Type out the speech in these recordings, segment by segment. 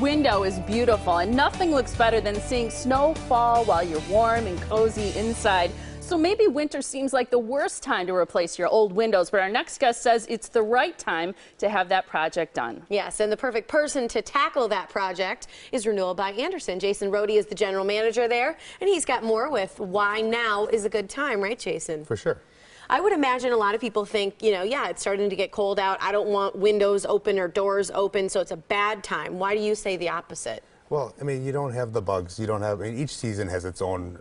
Window is beautiful, and nothing looks better than seeing snow fall while you're warm and cozy inside. So maybe winter seems like the worst time to replace your old windows, but our next guest says it's the right time to have that project done. Yes, and the perfect person to tackle that project is Renewal by Andersen. Jason Rohde is the general manager there, and he's got more with why now is a good time, right, Jason? For sure. I would imagine a lot of people think, you know, yeah, it's starting to get cold out. I don't want windows open or doors open, so it's a bad time. Why do you say the opposite? Well, I mean, you don't have the bugs. You don't have. I mean, each season has its own,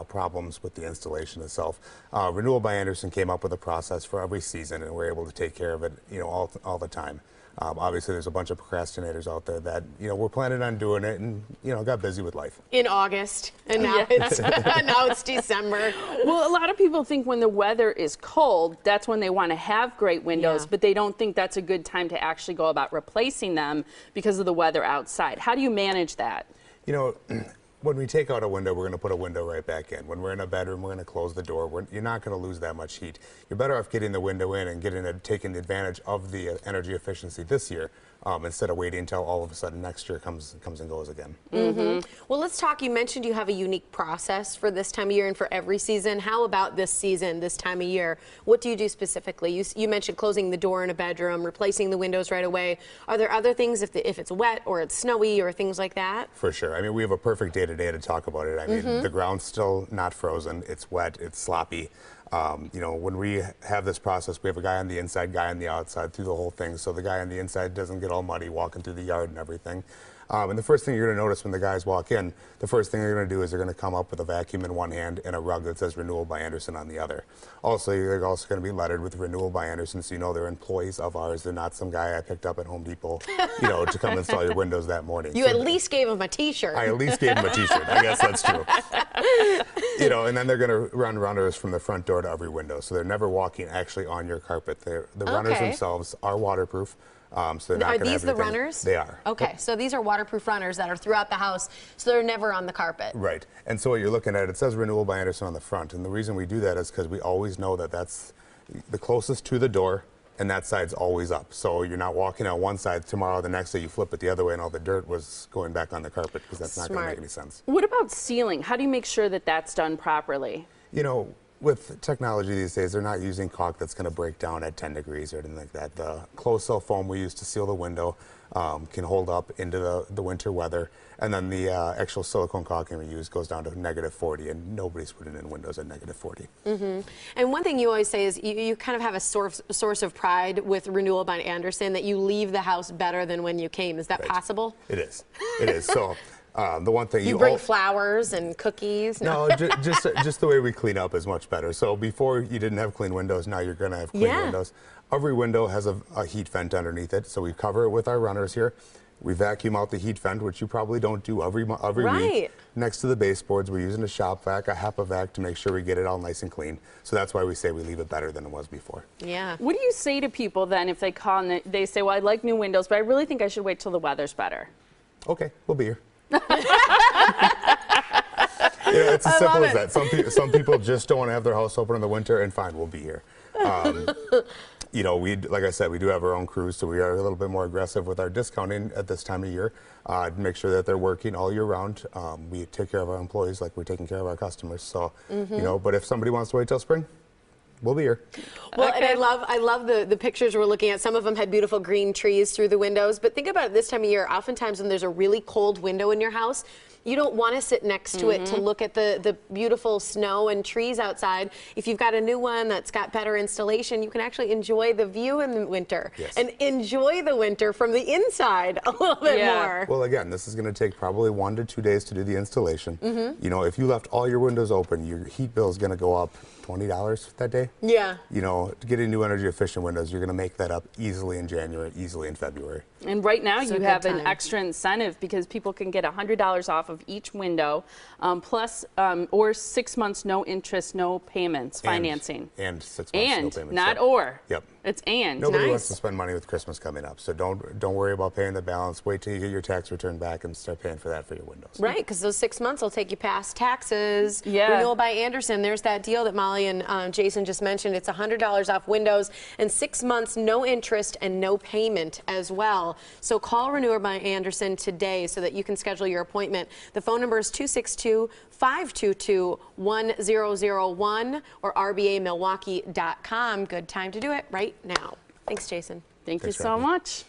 problems with the installation itself. Renewal by Andersen came up with a process for every season, and we're able to take care of it, all the time. Obviously, there's a bunch of procrastinators out there that, we're planning on doing it and, got busy with life. In August, and now, it's December. Well, a lot of people think when the weather is cold, that's when they want to have great windows, but they don't think that's a good time to actually go about replacing them because of the weather outside. How do you manage that? When we take out a window, we're going to put a window right back in. When we're in a bedroom, we're going to close the door. You're not going to lose that much heat. You're better off getting the window in and taking advantage of the energy efficiency this year instead of waiting until all of a sudden next year comes and goes again. Well, let's talk. You mentioned you have a unique process for this time of year and for every season. How about this season, this time of year? What do you do specifically? You mentioned closing the door in a bedroom, replacing the windows right away. Are there other things if it's wet or it's snowy or things like that? For sure. I mean, we have a perfect day to talk about it. I mean, the ground's still not frozen. It's wet. It's sloppy. When we have this process, we have a guy on the inside, guy on the outside through the whole thing. So the guy on the inside doesn't get all muddy walking through the yard and everything. And the first thing you're going to notice when the guys walk in, the first thing they're going to do is they're going to come up with a vacuum in one hand and a rug that says Renewal by Andersen on the other. Also, they're also going to be lettered with Renewal by Andersen, so they're employees of ours. They're not some guy I picked up at Home Depot, to come install your windows that morning. You at least gave him a T-shirt. I at least gave him a T-shirt. I guess that's true. And then they're going to run runners from the front door to every window, so they're never walking actually on your carpet. The runners themselves are waterproof. So they're not are these the runners? They are. Okay, so these are waterproof runners that are throughout the house, so they're never on the carpet. Right. And so what you're looking at, it says Renewal by Andersen on the front, and the reason we do that is because we always know that that's the closest to the door, and that side's always up. So you're not walking on one side tomorrow, the next day you flip it the other way, and all the dirt was going back on the carpet, because that's not going to make any sense. What about sealing? How do you make sure that that's done properly? With technology these days, they're not using caulk that's going to break down at 10 degrees or anything like that. The closed-cell foam we use to seal the window can hold up into the winter weather, and then the actual silicone caulking we use goes down to -40, and nobody's putting in windows at -40. And one thing you always say is you kind of have a source of pride with Renewal by Andersen that you leave the house better than when you came. Is that possible? It is. It is. So. The one thing you bring flowers and cookies. No, just the way we clean up is much better. So before you didn't have clean windows, now you're going to have clean windows. Every window has a heat vent underneath it, so we cover it with our runners here. We vacuum out the heat vent, which you probably don't do every week. Next to the baseboards, we're using a shop vac, a HEPA vac to make sure we get it all nice and clean. So that's why we say we leave it better than it was before. Yeah. What do you say to people then if they call and they say, well, I like new windows, but I really think I should wait till the weather's better? Okay, we'll be here. It's as simple as that. Some people just don't want to have their house open in the winter, and fine, we'll be here. Like I said, we do have our own crews, so we are a little bit more aggressive with our discounting at this time of year to make sure that they're working all year round. We take care of our employees like we're taking care of our customers. So, but if somebody wants to wait till spring, we'll be here. Well, and I love the pictures we're looking at. Some of them had beautiful green trees through the windows. But think about it this time of year. Oftentimes when there's a really cold window in your house, you don't want to sit next to it to look at the beautiful snow and trees outside. If you've got a new one that's got better installation, you can actually enjoy the view in the winter and enjoy the winter from the inside a little bit more. Well, again, this is going to take probably 1 to 2 days to do the installation. If you left all your windows open, your heat bill is going to go up $20 that day. Yeah. Getting new energy efficient windows, you're going to make that up easily in January, easily in February. And right now you have an extra incentive because people can get $100 off of each window, plus or 6 months no interest, no payments financing. And 6 months no payments. Not or. Yep. It's and. Nobody Nice. wants to spend money with Christmas coming up, so don't worry about paying the balance. Wait till you get your tax return back and start paying for that for your windows. Right, because those 6 months will take you past taxes. Yeah. Renewal by Andersen. There's that deal that Molly and Jason just mentioned. It's $100 off windows and 6 months, no interest and no payment as well. So call Renewal by Andersen today so that you can schedule your appointment. The phone number is 262-522-1001 or rbamilwaukee.com. Good time to do it right now. Thanks, Jason. Thank you Thanks for so having me. much.